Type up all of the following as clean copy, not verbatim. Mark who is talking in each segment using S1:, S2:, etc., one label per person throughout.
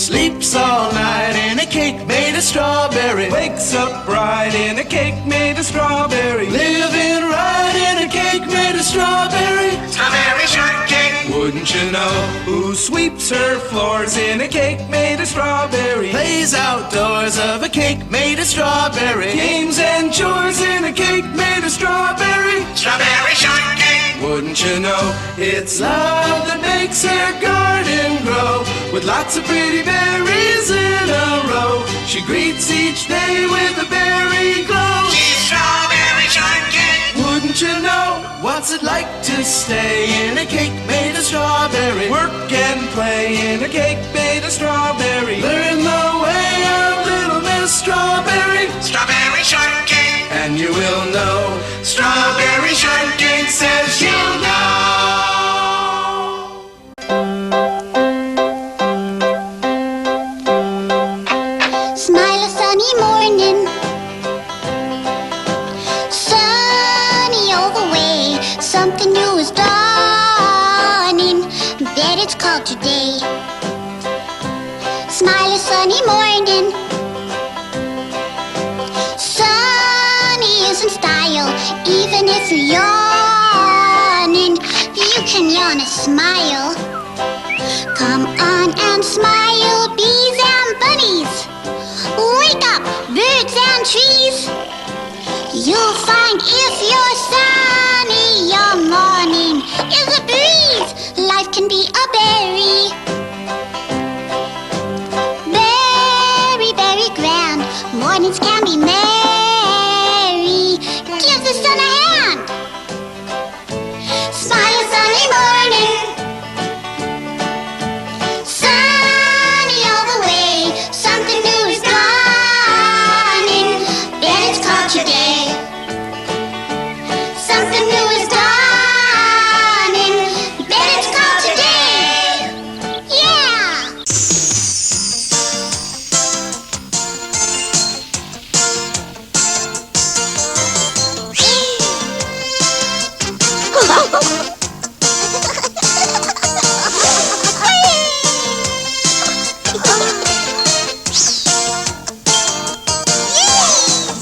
S1: sleeps all night in a cake made of strawberry.
S2: Wakes up bright in a cake made of strawberry.
S1: Living right in a cake made of strawberry.
S3: Strawberry shortcake.
S2: Wouldn't you know who sweeps her floors in a cake made of strawberry?
S1: Plays outdoors of a cake made of strawberry.
S2: Games and chores in a cake made of strawberry.
S3: Strawberry shortcake.
S2: Wouldn't you know it's love that makes her garden grow, with lots of pretty berries in a row. She greets each day with a berry glow.
S3: She's strawberry shortcake.
S1: Wouldn't you know what's it like to stay in a cake made of strawberry?
S2: Work and play in a cake made of strawberry.
S1: Learn the way of little Miss Strawberry.
S3: Strawberry shortcake.
S2: And you will know
S3: Strawberry shortcake says you'll know.
S4: Smile a sunny morning, sunny all the way. Something new is dawning, bet it's called today. Smile a sunny morning, sunny is in style. Even if you're yawning, you can yawn a smile. Come on and smile, bees and bunnies. Wake up, birds and trees. You'll find if you're sunny, your morning is a breeze. Life can be a berry. Very, very grand. Mornings can be merry. Give the sun a hand. Smile a sunny morning. Sunny all the way. Something new is dawning. Bet it's called today. Something new is dawning. Bet it's called today. Yeah!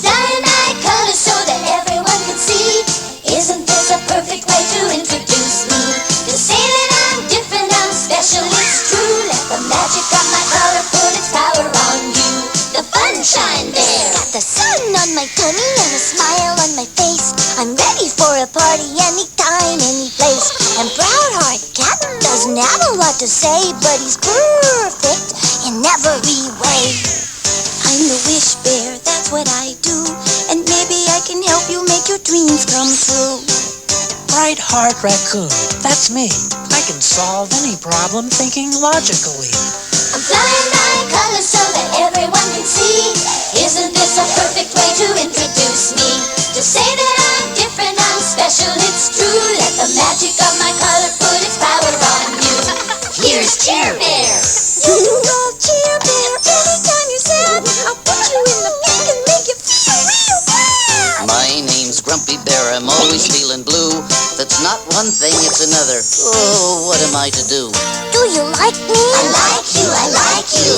S4: Dynamite colors so that everyone can see. Isn't this a perfect way to introduce me? To say that I'm different, I'm special, it's true. Let the magic of my color put its power on you. The fun shine there. Got the sun on my tummy and a smile on my face. I'm ready for a party anytime, any place. And Proud Heart Cat doesn't have a lot to say, but he's perfect in every way. I'm the wish bear, that's what I do. And maybe I can help you make your dreams come true.
S5: Bright Heart Raccoon, that's me. I can solve any problem thinking logically.
S4: I'm flying my colors so that everyone can see. Isn't this a perfect way to introduce me? To say that I'm different, I'm special, it's true. Let the magic of my color put its power on you. Here's Cheer Bear. You love Cheer Bear. Anytime you're sad, I'll put you in the pink and make you feel real bad.
S6: My name's Grumpy Bear, I'm always feeling blue. That's not one thing, it's another. Oh, what am I to do?
S4: Do you like me? I like you, I like you.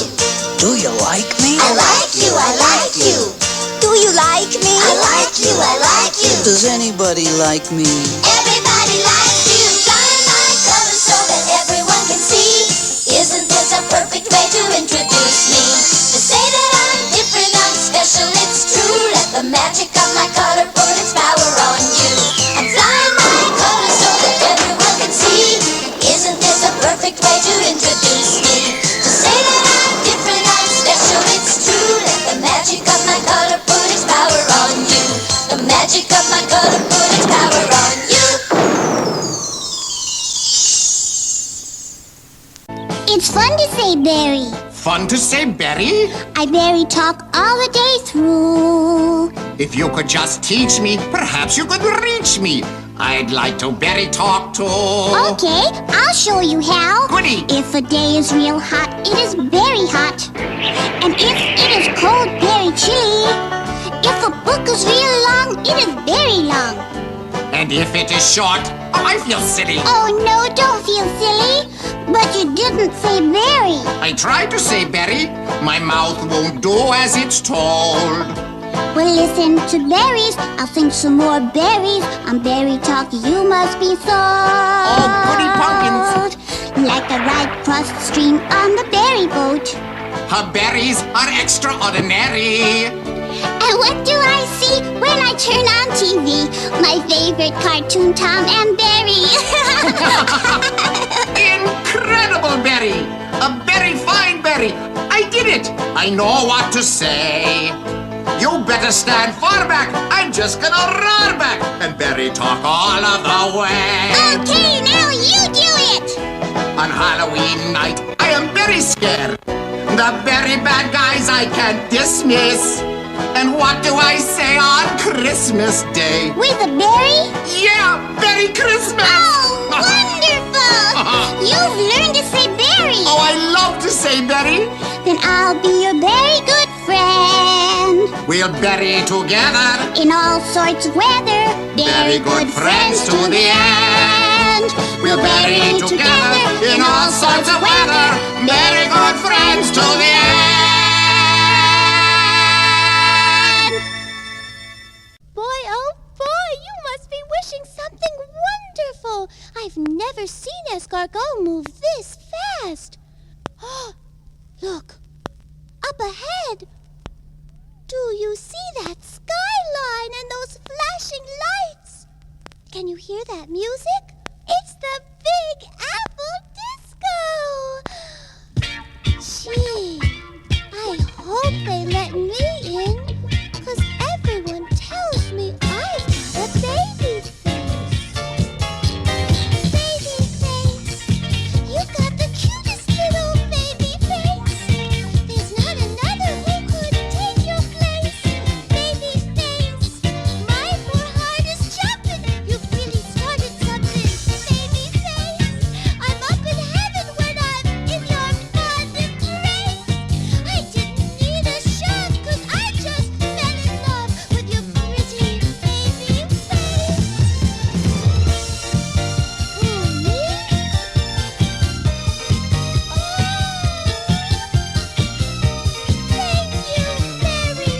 S5: Do you like me?
S4: I like you, I like you. Do you like me? I like you, I like you.
S6: Does anybody like me?
S4: Everybody likes you. Flying my colors so that everyone can see. Isn't this a perfect way to introduce me? To say that I'm different, I'm special, it's true. Let the magic of my color put its power on you. I'm flying my colors so that everyone can see. Isn't this a perfect way to introduce me? To say that I'm different, I'm special, it's true. Let the magic of my color put its power on you. The magic of my color put its power on you. It's fun to say berry.
S3: Fun to say berry?
S4: I berry talk all the day through.
S3: If you could just teach me, perhaps you could reach me. I'd like to berry talk too.
S4: Okay, I'll show you how.
S3: Goody.
S4: If a day is real hot, it is very hot. And if it is cold, very chilly. If a book is real long, it is very long.
S3: And if it is short, oh, I feel silly.
S4: Oh no, don't feel silly. But you didn't say berry.
S3: I tried to say berry. My mouth won't do as it's told.
S4: Well, listen to berries. I'll sing some more berries. On berry talk, you must be sold.
S3: Oh, goody pumpkins.
S4: Like a ride across the stream on the berry boat.
S3: Her berries are extraordinary.
S4: And what do I see when I turn on TV? My favorite cartoon, Tom and Berry.
S3: Incredible berry! A very fine berry! I did it! I know what to say. You better stand far back. I'm just gonna roar back and berry talk all of the way.
S4: Okay, now you do it!
S3: On Halloween night, I am very scared. The very bad guys I can't dismiss. And what do I say on Christmas Day?
S4: With a berry?
S3: Yeah, Merry Christmas!
S4: Oh, wonderful! You've learned to say berry.
S3: Oh, I love to say berry.
S4: Then I'll be your very good friend.
S3: We'll berry together
S4: In all sorts of weather.
S3: Very good friends to the end. We'll berry together in all sorts of weather. Very good friends to the end.
S4: Boy, oh boy, you must be wishing something wonderful. I've never seen escargot move this fast. Look, up ahead. Do you see that skyline and those flashing lights? Can you hear that music? It's the Big Apple Disco! Gee, I hope they let me in, 'cause everyone tells me I've got a baby face. Baby face, you've got the cutest little baby face. There's not another who could take your place. Baby face, my poor heart is jumping. You've really started something. Baby face, I'm up in heaven when I'm in your fond embrace. I didn't need a shot, 'cause I just fell in love with your pretty baby face. Who, me? Thank you very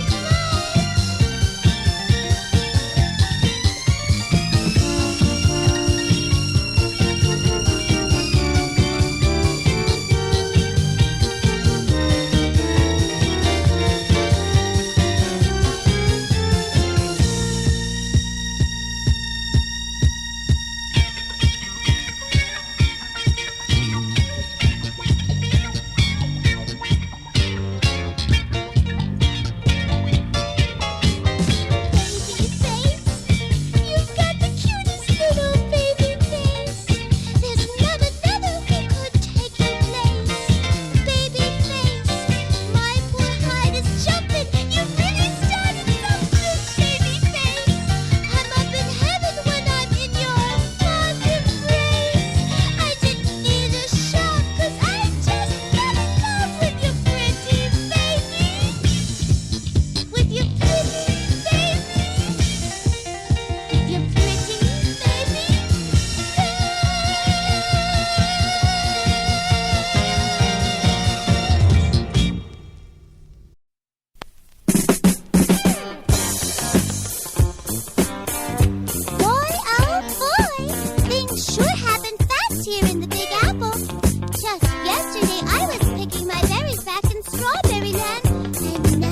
S4: Baby face, you've got the cutest little baby face. There's not another who could take your place. Baby face, my poor heart is jumping. You've really started something. Baby face, I'm up in heaven when I'm in your fond embrace. I didn't need a shot, 'cause I just fell in love with your pretty baby. With your pretty baby. With your pretty baby. Boy, oh boy, things sure happen fast here in the Big Apple. Just yesterday I was picking my berries back in Strawberry Land, and now,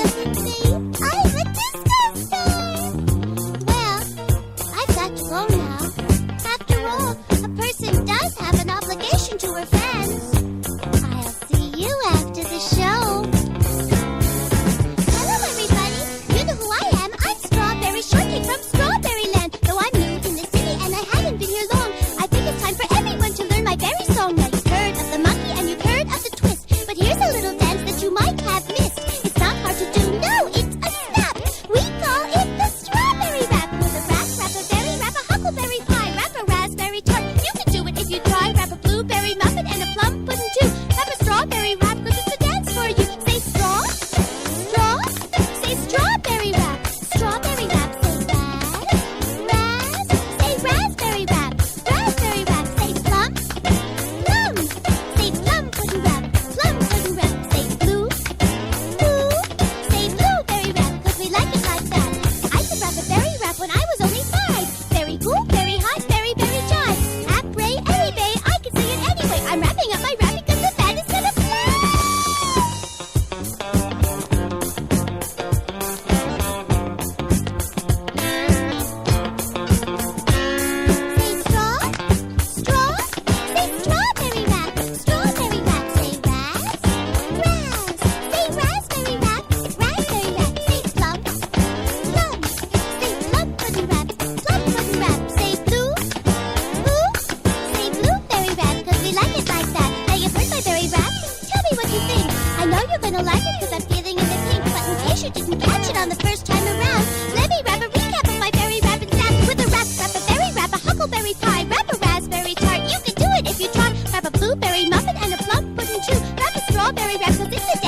S4: look at me, I'm a disco star. Well, I've got to go now. After all, a person does have an obligation to her fans. I'll see you after the show. Hello, everybody. You know who I am. I'm Strawberry Shortcake from Strawberry Land. Though I'm new in the city and I haven't been here long, I think it's time for everyone to learn my berry song. Now you've heard of the monkey and you've heard of the twist, but here's a little dance that you might have missed. It's not hard to do. No, it's a snap. We call it the strawberry rap. With a rap, rap a berry, rap a huckleberry pie, rap a raspberry tart. You can do it if you try. Rap a blueberry muffin and a plum pudding too. Rap a strawberry rap 'cause it's a dance for you. Say straw, straw, say strawberry rap. Strawberry rap, say ras, ras, say raspberry rap. Raspberry rap, say plum, plum, gonna like it cause I'm feeling in the pink. But in case you didn't catch it on the first time around, let me wrap a recap of my berry rapping sound. With a rap, a berry wrap, a huckleberry pie, wrap a raspberry tart. You can do it if you try. Wrap a blueberry muffin and a plum pudding too. Wrap a strawberry wrap cause it's a